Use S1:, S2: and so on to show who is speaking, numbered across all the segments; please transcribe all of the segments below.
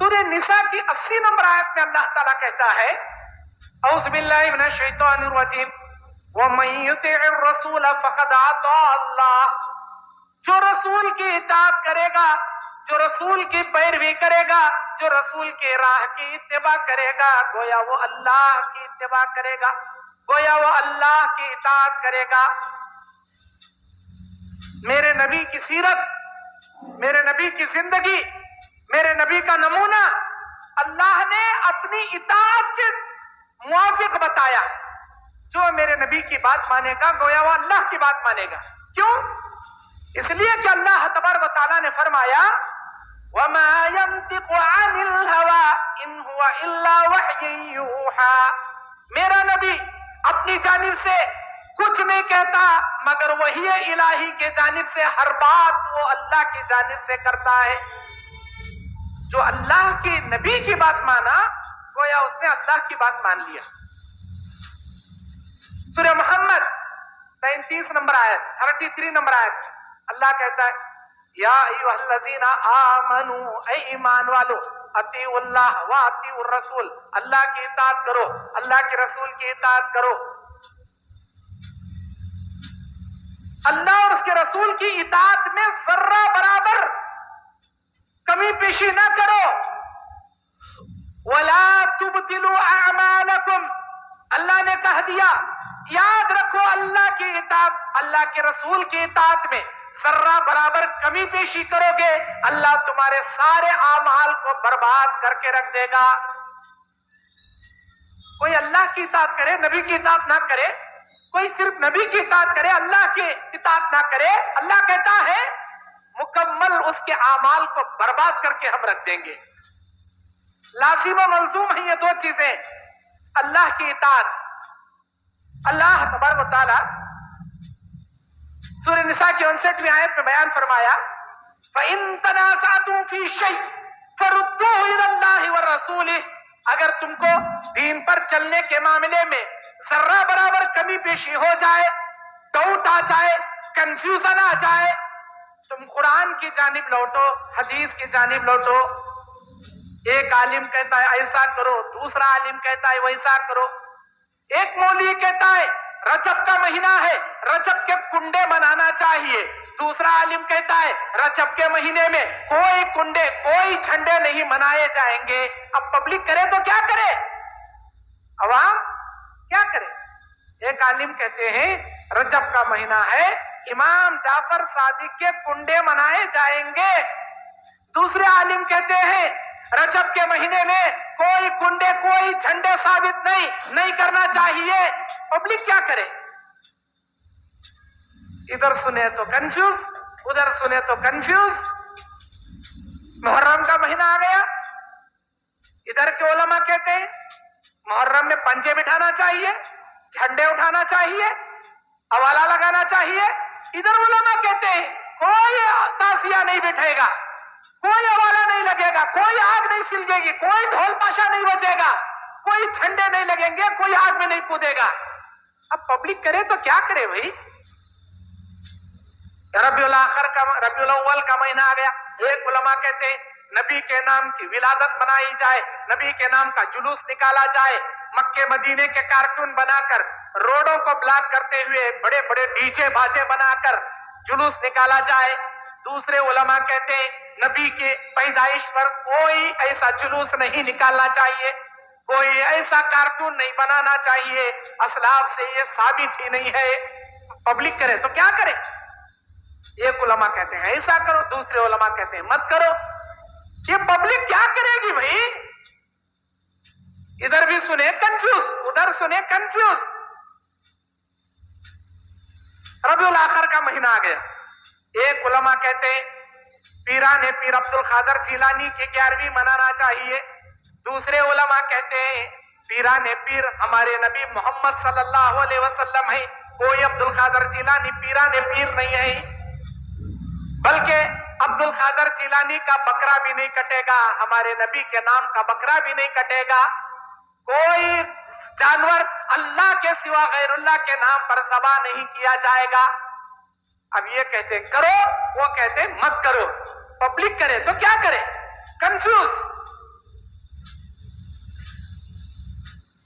S1: سورہ نساء کی 80 نمبر آیت میں اللہ تعالیٰ کہتا ہے اعوذ باللہ من الشیطان الرجیم وَمَن يُطِعِ الرَّسُولَ فَقَدْ أَطَاعَ اللَّهَ، جو رسول کی اطاعت کرے گا، جو رسول کی پیروی کرے گا، جو رسول کی راہ کی اتباع کرے گا، گویا وہ اللہ کی اتباع کرے گا، گویا وہ اللہ کی اطاعت کرے گا۔ میرے نبی کی سیرت، میرے نبی کی زندگی، میرے نبی کا نمونہ اللہ نے اپنی اطاعت کے موافق بتایا۔ جو میرے نبی کی بات مانے گا گویا وہ اللہ کی بات مانے گا۔ کیوں؟ اس لیے کہ اللہ تبارک و تعالیٰ نے فرمایا وَمَا يَنطِقُ عَنِ الْهَوَىٰ إِنْ هُوَ إِلَّا وَحْيٌ يُوحَىٰ، میرا نبی اپنی جانب سے کچھ نہیں کہتا مگر وحی الہی کے جانب سے ہر بات وہ اللہ کی جانب سے کرتا ہے۔ جو اللہ کی نبی کی بات مانا گویا اس نے اللہ کی بات مان لیا۔ سورہ محمد 33 نمبر آیت 33 نمبر آیت میں اللہ کہتا ہے یا ایھا الذین آمنوا، اے ایمان والو، اطیعوا اللہ و اطیعوا الرسول، اللہ کی اطاعت کرو، اللہ کے رسول کی اطاعت کرو۔ اللہ اور اس کے رسول کی اطاعت میں ذرہ برابر کمی پیشی نہ کرو۔ وَلَا تُبْطِلُوا أَعْمَالَكُمْ، اللہ نے کہہ دیا یاد رکھو اللہ کی اطاعت، اللہ کے رسول کی اطاعت میں ذرہ برابر کمی پیشی کرو گے اللہ تمہارے سارے اعمال کو برباد کر کے رکھ دے گا۔ کوئی اللہ کی اطاعت کرے نبی کی اطاعت نہ کرے، کوئی صرف نبی کی اطاعت کرے اللہ کی اطاعت نہ کرے، اللہ کہتا ہے مکمل اس کے اعمال کو برباد کر کے ہم رکھ دیں گے۔ لازم و ملزوم ہیں یہ دو چیزیں، اللہ کی اطاعت۔ اللہ تبارک و تعالی سورہ نساء کی 59ویں آیت میں بیان فرمایا فَإِن تَنَازَعْتُمْ فِي شَيْءٍ فَرُدُّوهُ إِلَى اللَّهِ وَالرَّسُولِ، اگر تم کو دین پر چلنے کے معاملے میں ذرہ برابر کمی پیشی ہو جائے، ڈاؤٹ آ جائے، کنفیوژن آ جائے، تم قرآن کی جانب لوٹو، حدیث کی جانب لوٹو۔ ایک عالم کہتا ہے ایسا کرو، دوسرا عالم کہتا ہے ویسا کرو۔ ایک مولوی کہتا ہے رجب کا مہینہ ہے، رجب کے کنڈے منانا چاہیے، دوسرا عالم کہتا ہے رجب کے مہینے میں کوئی کنڈے کوئی جھنڈے نہیں منائے جائیں گے۔ اب پبلک کرے تو کیا کرے؟ عوام کیا کرے؟ ایک عالم کہتے ہیں رجب کا مہینہ ہے، امام جعفر صادق کے کنڈے منائے جائیں گے، دوسرے عالم کہتے ہیں رجب کے مہینے میں کوئی کنڈے کوئی جھنڈے ثابت نہیں کرنا چاہیے۔ پبلک کیا کرے؟ ادھر سنے تو کنفیوز، ادھر سنے تو کنفیوز۔ محرم کا مہینہ آ گیا، ادھر کے علماء کہتے ہیں محرم میں پنجے بٹھانا چاہیے، جھنڈے اٹھانا چاہیے، حوالہ لگانا چاہیے۔ ادھر علماء کہتے ہیں کوئی تازیہ نہیں بٹھے گا، کوئی حوالہ نہیں لگے گا، کوئی آگ نہیں سلگے گی، کوئی ڈھول پاشا نہیں بجے گا، کوئی جھنڈے نہیں لگیں گے، کوئی آگ میں نہیں کودے گا۔ اب پبلک کرے تو کیا کرے بھائی؟ ربیع الاول کا مہینہ آ گیا، ایک علماء کہتے ہیں نبی کے نام کی ولادت منائی جائے، نبی کے نام کا جلوس نکالا جائے، مکے مدینے کے کارٹون بنا کر روڈوں کو بلاک کرتے ہوئے بڑے بڑے ڈی جے باجے بنا کر جلوس نکالا جائے۔ دوسرے علماء کہتے ہیں نبی کے پیدائش پر کوئی ایسا جلوس نہیں نکالنا چاہیے، کوئی ایسا کارٹون نہیں بنانا چاہیے، اسلاف سے یہ ثابت ہی نہیں ہے۔ پبلک کرے تو کیا کرے؟ ایک علماء کہتے ہیں ایسا کرو، دوسرے علماء کہتے ہیں مت کرو۔ یہ پبلک کیا کرے گی بھائی؟ ادھر بھی سنے کنفیوز، ادھر سنے کنفیوز۔ ربیع الاخر کا مہینہ آ گیا، ایک علماء کہتے ہیں پیران پیر عبد القادر جیلانی کی 11ویں منانا چاہیے، دوسرے علماء کہتے ہیں پیران پیر ہمارے نبی محمد صلی اللہ علیہ وسلم ہیں، کوئی عبد القادر جیلانی پیران پیر نہیں ہے، بلکہ عبد القادر جیلانی کا بکرا بھی نہیں کٹے گا، ہمارے نبی کے نام کا بکرا بھی نہیں کٹے گا، کوئی جانور اللہ کے سوا غیر اللہ کے نام پر ذبح نہیں کیا جائے گا۔ اب یہ کہتے کرو، وہ کہتے مت کرو۔ پبلک کرے تو کیا کرے؟ کنفیوز۔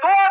S1: 2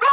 S1: 2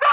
S1: 2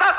S1: 10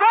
S1: 2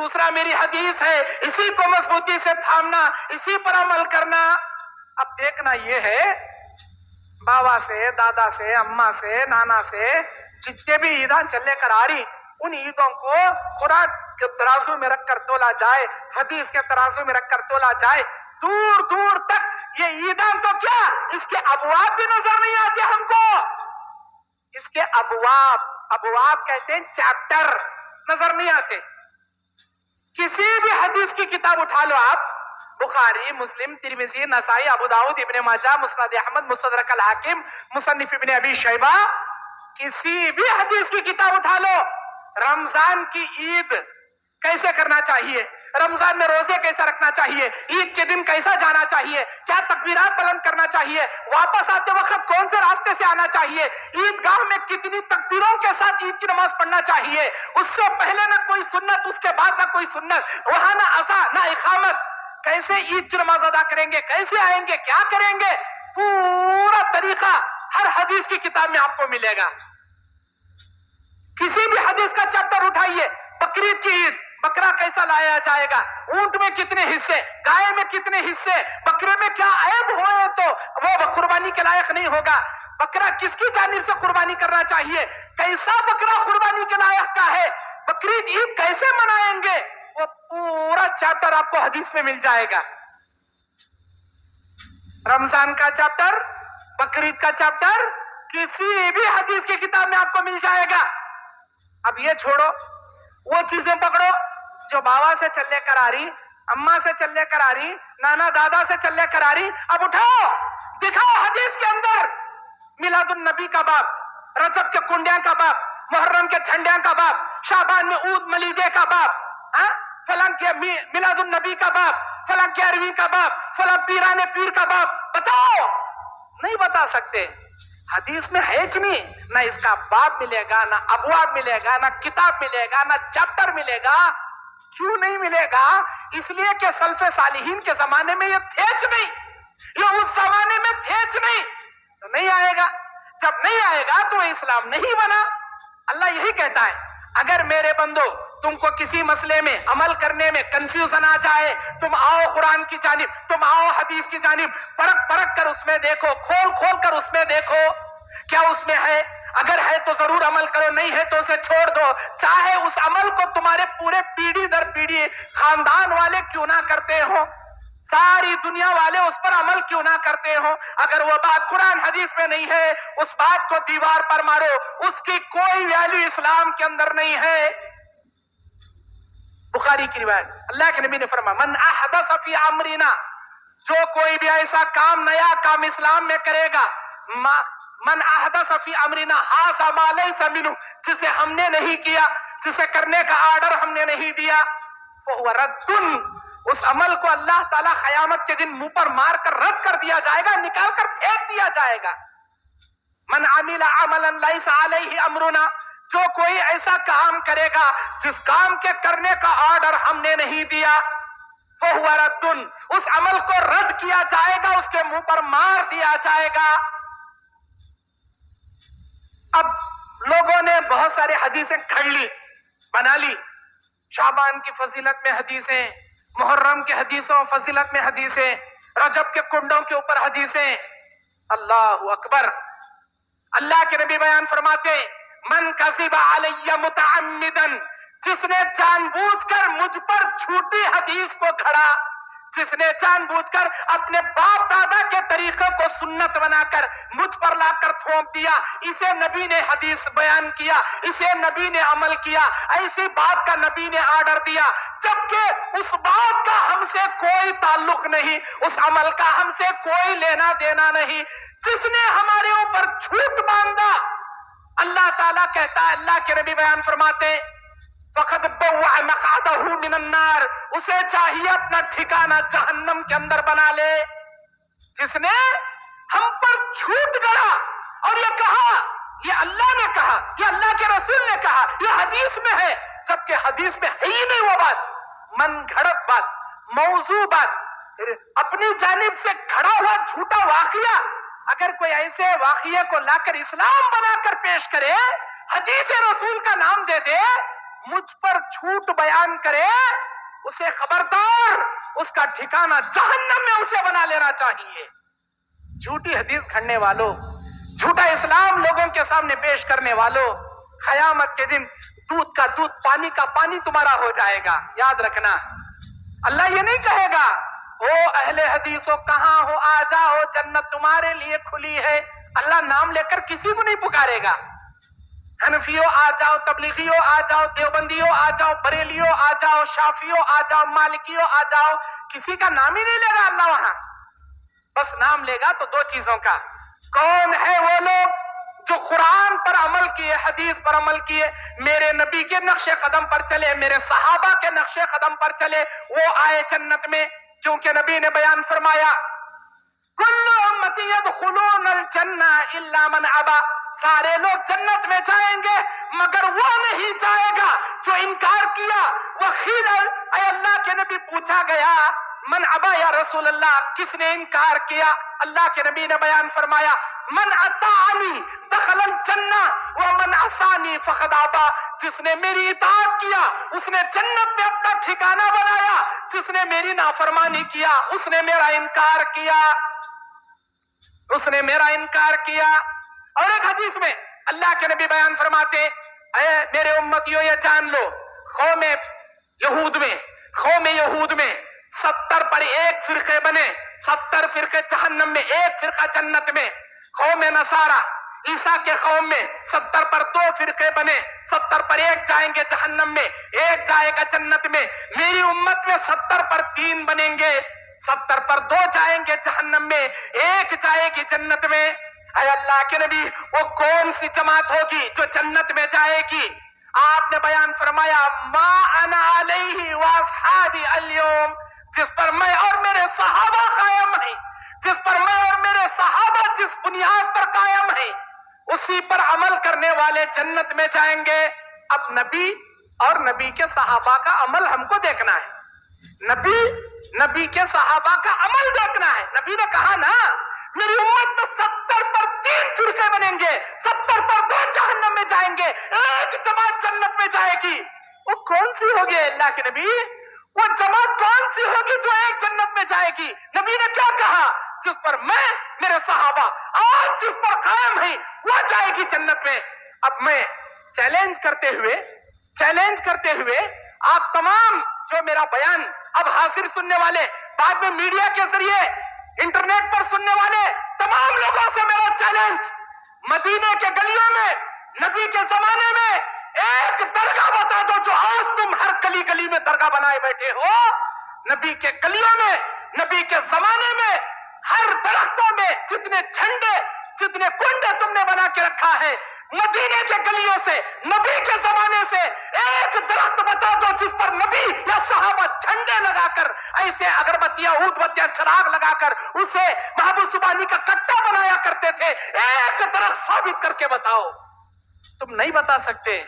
S1: دوسرا میری حدیث ہے، اسی کو مضبوطی سے تھامنا، اسی پر عمل کرنا۔ اب دیکھنا یہ ہے، بابا سے، دادا سے، اماں سے، نانا سے جتنے بھی عیداں چلے کر آ رہی، ان عیدوں کو قرآن کے ترازو میں رکھ کر تولا جائے، حدیث کے ترازو میں رکھ کر تولا جائے، دور دور تک یہ عیداں تو کیا، اس کے ابواب بھی نظر نہیں آتے ہم کو۔ اس کے ابواب کہتے ہیں چیپٹر، نظر نہیں آتے۔ کسی بھی حدیث کی کتاب اٹھا لو آپ، بخاری، مسلم، ترمذی، نسائی، ابو داؤد، ابن ماجہ، مسند احمد، مستدرک الحاکم، مصنف ابن ابی شیبہ، کسی بھی حدیث کی کتاب اٹھا لو، رمضان کی عید کیسے کرنا چاہیے، رمضان میں روزے کیسا رکھنا چاہیے، عید کے دن کیسا جانا چاہیے، کیا تکبیرات بلند کرنا چاہیے، واپس آتے وقت کون سے راستے سے آنا چاہیے، عیدگاہ میں کتنی تکبیروں کے ساتھ عید کی نماز پڑھنا چاہیے، اس سے پہلے نہ کوئی سنت، اس کے بعد نہ کوئی سنت، وہاں نہ اذان نہ اقامت، کیسے عید کی نماز ادا کریں گے، کیسے آئیں گے، کیا کریں گے، پورا طریقہ ہر حدیث کی کتاب میں آپ کو ملے گا۔ کسی بھی حدیث کا چیپٹر اٹھائیے، بقرعید کی عید، بکرا کیسا لایا جائے گا، اونٹ میں کتنے حصے، گائے میں کتنے حصے، بکرے میں کیا عیب ہوئے تو وہ قربانی کے لائق نہیں ہوگا، بکرا کس کی جانب سے قربانی کرنا چاہیے، کیسا بکرا قربانی کے لائق کا ہے، بقرعید عید کیسے منائیں گے، وہ پورا چیپٹر آپ کو حدیث میں مل جائے گا۔ رمضان کا چیپٹر، بقرعید کا چیپٹر کسی بھی حدیث کی کتاب میں آپ کو مل جائے گا۔ اب یہ چھوڑو، وہ چیزیں پکڑو جو بابا سے چل لے کر آ رہی، اماں سے چل لے کر آ رہی، نانا دادا سے چل لے کر آ رہی، اب اٹھاؤ دکھاؤ حدیث کے اندر میلاد النبی کا باب، رجب کے کنڈیاں کا باب، محرم کے جھنڈیاں کا باب، شعبان میں عود ملیدے کا باب، فلاں کے میلاد النبی کا باب، فلاں کے عربی کا باب، فلاں پیرانے پیر کا باب، بتاؤ، نہیں بتا سکتے۔ حدیث میں ہے نہیں، نہ اس کا باب ملے گا، نہ ابواب ملے گا، نہ کتاب ملے گا، نہ چیپٹر ملے گا۔ کیوں نہیں ملے گا؟ اس لیے کہ سلف صالحین کے زمانے میں یہ تھیچ نہیں، یہ اس زمانے میں تھیچ نہیں، تو نہیں آئے گا۔ جب نہیں آئے گا تو اسلام نہیں بنا۔ اللہ یہی کہتا ہے، اگر میرے بندو تم کو کسی مسئلے میں عمل کرنے میں کنفیوژن آ جائے، تم آؤ قرآن کی جانب، تم آؤ حدیث کی جانب، پرکھ پرکھ کر اس میں دیکھو، کھول کھول کر اس میں دیکھو کیا اس میں ہے، اگر ہے تو ضرور عمل کرو، نہیں ہے تو اسے چھوڑ دو، چاہے اس عمل کو تمہارے پورے پیڑھی در پیڑھی خاندان والے کیوں نہ کرتے ہوں، ساری دنیا والے اس پر عمل کیوں نہ کرتے ہوں، اگر وہ بات قرآن حدیث میں نہیں ہے، اس بات کو دیوار پر مارو، اس کی کوئی ویلیو اسلام کے اندر نہیں ہے۔ بخاری کی روایت، اللہ کے نبی نے فرمایا، من احدث فی امرنا، جو کوئی بھی ایسا کام، نیا کام اسلام میں کرے گا، من احدث فی امرنا ھذا ما لیس منہ، جسے ہم نے نہیں کیا، جسے کرنے کا آرڈر ہم نے نہیں دیا، فہو رد، اس عمل کو اللہ تعالیٰ قیامت کے دن منہ پر مار کر رد کر دیا جائے گا، نکال کر پھینک دیا جائے گا۔ من عمل عملا لیس علیہ امرنا، جو کوئی ایسا کام کرے گا جس کام کے کرنے کا آرڈر ہم نے نہیں دیا، فہو رد، اس عمل کو رد کیا جائے گا، اس کے منہ پر مار دیا جائے گا۔ اب لوگوں نے بہت سارے حدیثیں کھڑ لی، بنا لی، شعبان کی فضیلت میں حدیثیں، محرم کے حدیثوں فضیلت میں حدیثیں، رجب کے کنڈوں کے اوپر حدیثیں، اللہ اکبر۔ اللہ کے نبی بیان فرماتے، من کذب علی متعمدا، جس نے جان بوجھ کر مجھ پر جھوٹی حدیث کو گھڑا، جس نے جان بوجھ کر اپنے باپ دادا کے طریقے کو سنت بنا کر مجھ پر لا کر تھوپ دیا، اسے نبی نے حدیث بیان کیا، اسے نبی نے عمل کیا، ایسی بات کا نبی نے آرڈر دیا، جبکہ اس بات کا ہم سے کوئی تعلق نہیں، اس عمل کا ہم سے کوئی لینا دینا نہیں، جس نے ہمارے اوپر جھوٹ باندھا، اللہ تعالیٰ کہتا ہے، اللہ کے نبی بیان فرماتے، فقد بوع مقعدہ من النار، اسے چاہیے اپنا ٹھکانہ جہنم کے اندر بنا لے۔ جس نے ہم پر جھوٹ گڑا اور یہ کہا، یہ اللہ نے کہا، یہ اللہ کے رسول نے کہا، یہ حدیث میں ہے، جبکہ حدیث میں ہے ہی نہیں وہ بات، من گھڑت بات، موضوع بات، اپنی جانب سے کھڑا ہوا جھوٹا واقعہ، اگر کوئی ایسے واقعے کو لا کر اسلام بنا کر پیش کرے، حدیث رسول کا نام دے دے، مجھ پر جھوٹ بیان کرے اسے خبردار اس کا ٹھکانہ جہنم میں اسے بنا لینا چاہیے. جھوٹی حدیث گھڑنے والوں، جھوٹا اسلام لوگوں کے سامنے پیش کرنے والوں، قیامت کے دن دودھ کا دودھ پانی کا پانی تمہارا ہو جائے گا. یاد رکھنا، اللہ یہ نہیں کہے گا او اہل حدیثوں کہاں ہو آ جاؤ جنت تمہارے لیے کھلی ہے. اللہ نام لے کر کسی کو نہیں پکارے گا. حنفیوں آ جاؤ، تبلیغیوں آ جاؤ، دیوبندیوں آ جاؤ، بریلیوں آ جاؤ، شافیوں آ جاؤ، مالکیوں آ جاؤ، کسی کا نام ہی نہیں لے گا اللہ وہاں. بس نام لے گا تو دو چیزوں کا. کون ہے وہ لوگ جو قرآن پر عمل کیے، حدیث پر عمل کیے، میرے نبی کے نقش قدم پر چلے، میرے صحابہ کے نقش قدم پر چلے، وہ آئے جنت میں. کیونکہ نبی نے بیان فرمایا کل امتی یدخلون الجنہ الا من ابا، سارے لوگ جنت میں جائیں گے مگر وہ نہیں جائے گا جو انکار کیا. وقیل اے اللہ کے نبی پوچھا گیا من ابا یا رسول اللہ، کس نے انکار کیا؟ اللہ کے نبی نے بیان فرمایا من اطاعنی دخل الجنہ ومن عصانی فقد ابا، جس نے میری اطاعت کیا اس نے جنت میں اپنا ٹھکانہ بنایا، جس نے میری نافرمانی کیا اس نے میرا انکار کیا، اس نے میرا انکار کیا. اور ایک حدیث میں اللہ کے نبی بیان فرماتے اے میرے امتیوں یہ جان لو، قوم یہود میں 70 پر ایک فرقے بنے، 70 فرقے جہنم میں، ایک فرقہ جنت میں. قوم نصارہ عیسیٰ کے قوم میں 70 پر 2 فرقے بنے، 70 پر ایک جائیں گے جہنم میں، ایک جائے گا جنت میں. میری امت میں 70 پر 3 بنیں گے، 70 پر 2 جائیں گے جہنم میں، ایک جائے گی جنت میں. اے اللہ کے نبی وہ کون سی جماعت ہوگی جو جنت میں جائے گی؟ آپ نے بیان فرمایا ما انا علیہ واصحابی اليوم، جس پر میں اور میرے صحابہ قائم ہیں، جس پر میں اور میرے صحابہ جس بنیاد پر قائم ہیں اسی پر عمل کرنے والے جنت میں جائیں گے. اب نبی اور نبی کے صحابہ کا عمل ہم کو دیکھنا ہے، نبی کے صحابہ کا عمل دیکھنا ہے. نبی نے کہا نا میری امت میں 70 پر 3 فرقے بنیں گے، 70 پر 2 جہنم میں جائیں گے، ایک جماعت جنت میں جائے گی. وہ کون سی ہوگی اللہ کے نبی؟ وہ جماعت کون سی ہوگی جو ایک جنت میں جائے گی؟ نبی نے کیا کہا؟ جس پر میں، میرے صحابہ آج جس پر قائم ہیں وہ جائے گی جنت میں. اب میں چیلنج کرتے ہوئے آپ تمام جو میرا بیان اب حاضر سننے والے، بعد میں میڈیا کے ذریعے انٹرنیٹ پر سننے والے تمام لوگوں سے میرا چیلنج، مدینے کے گلیوں میں نبی کے زمانے میں ایک درگاہ بتا دو جو آج تم ہر گلی گلی میں درگاہ بنائے بیٹھے ہو. نبی کے گلیوں میں، نبی کے زمانے میں ہر درختوں میں جتنے جھنڈے، جتنے کنڈے تم نے بنا کے رکھا ہے، مدینے کے گلیوں سے، نبی کے زمانے سے ایک درخت بتا دو جس پر نبی یا صحابہ جھنڈے لگا کر، ایسے اگربتیاں، اود بتیاں، چراغ لگا کر اسے محبوب سبحانی کا کٹا بنایا کرتے تھے. ایک درخت ثابت کر کے بتاؤ. تم نہیں بتا سکتے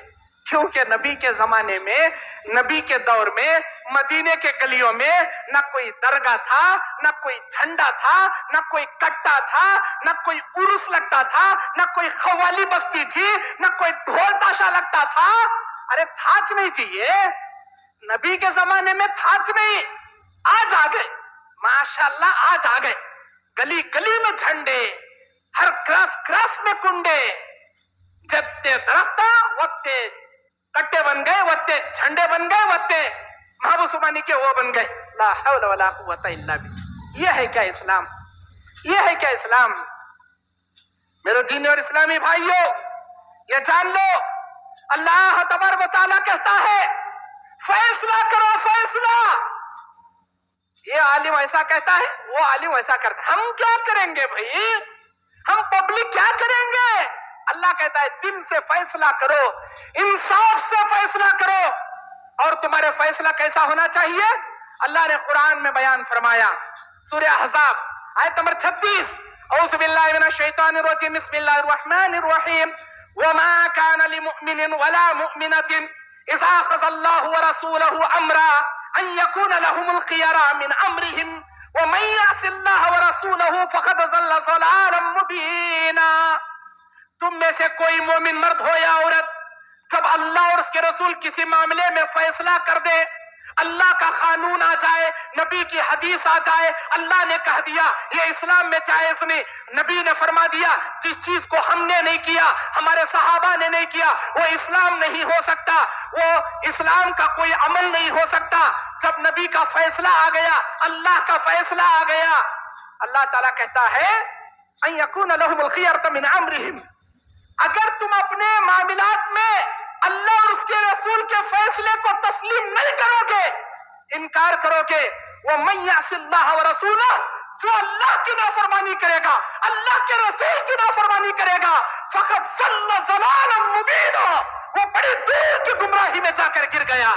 S1: کیونکہ نبی کے زمانے میں، نبی کے دور میں مدینے کے گلیوں میں نہ کوئی درگاہ تھا، نہ کوئی جھنڈا تھا، نہ کوئی کٹا تھا، نہ کوئی عرس لگتا تھا، نہ کوئی قوالی بستی تھی، نہ کوئی ڈھول تاشا لگتا تھا. ارے تھاچ نہیں چاہیے، نبی کے زمانے میں تھاچ نہیں. آج آ گئے ماشاءاللہ، آج آ گئے گلی گلی میں جھنڈے، ہر کراس میں کنڈے، جتے درختہ وتے کٹے بن گئے، وتے جھنڈے بن گئے، وتے محبوب سبحانی کے وہ بن گئے. لا حول ولا قوت الا باللہ. یہ ہے کیا اسلام؟ یہ ہے کیا اسلام؟ میرے دین اور اسلامی بھائیوں، یہ جان لو اللہ تبارک و تعالیٰ کہتا ہے فیصلہ کرو، فیصلہ. یہ عالم ایسا کہتا ہے، وہ عالم ایسا کرتا ہے. ہم کیا کریں گے بھائی؟ ہم پبلک کیا کریں گے؟ اللہ کہتا ہے دل سے فیصلہ کرو، انصاف سے فیصلہ کرو. اور تمہارے فیصلہ کیسا ہونا چاہیے؟ اللہ نے قرآن میں بیان فرمایا، سورہ احزاب آیت نمبر 36، اعوذ باللہ من الشیطان الرجیم، بسم اللہ الرحمن الرحیم، وما كان لمؤمن ولا مؤمنة اذا قضى الله ورسوله امرا ان يكون لهم الخيرة من امرهم ومن يعص الله ورسوله فقد ضل ضلالا مبينا. تم میں سے کوئی مومن مرد ہو یا عورت جب اللہ اور اس کے رسول کسی معاملے میں فیصلہ کر دے، اللہ کا قانون آ جائے، نبی کی حدیث آ جائے، اللہ نے کہہ دیا یہ اسلام میں جائز نہیں، نبی نے فرما دیا جس چیز کو ہم نے نہیں کیا، ہمارے صحابہ نے نہیں کیا، وہ اسلام نہیں ہو سکتا، وہ اسلام کا کوئی عمل نہیں ہو سکتا۔ جب نبی کا فیصلہ آ گیا، اللہ کا فیصلہ آ گیا، اللہ تعالیٰ کہتا ہے ان یکون لہم الخیرۃ من امرہم، اگر تم اپنے معاملات میں اللہ اور اس کے رسول کے فیصلے کو تسلیم نہیں کرو گے، انکار کرو گے، وَمَن يَعْصِ اللَّهَ وَرَسُولَهُ، جو اللہ کی نافرمانی کرے گا، اللہ کے رسول کی نافرمانی کرے گا، فَقَدْ ضَلَّ ضَلَالًا مُبِينًا، وہ بڑی دور کی گمراہی میں جا کر گر گیا۔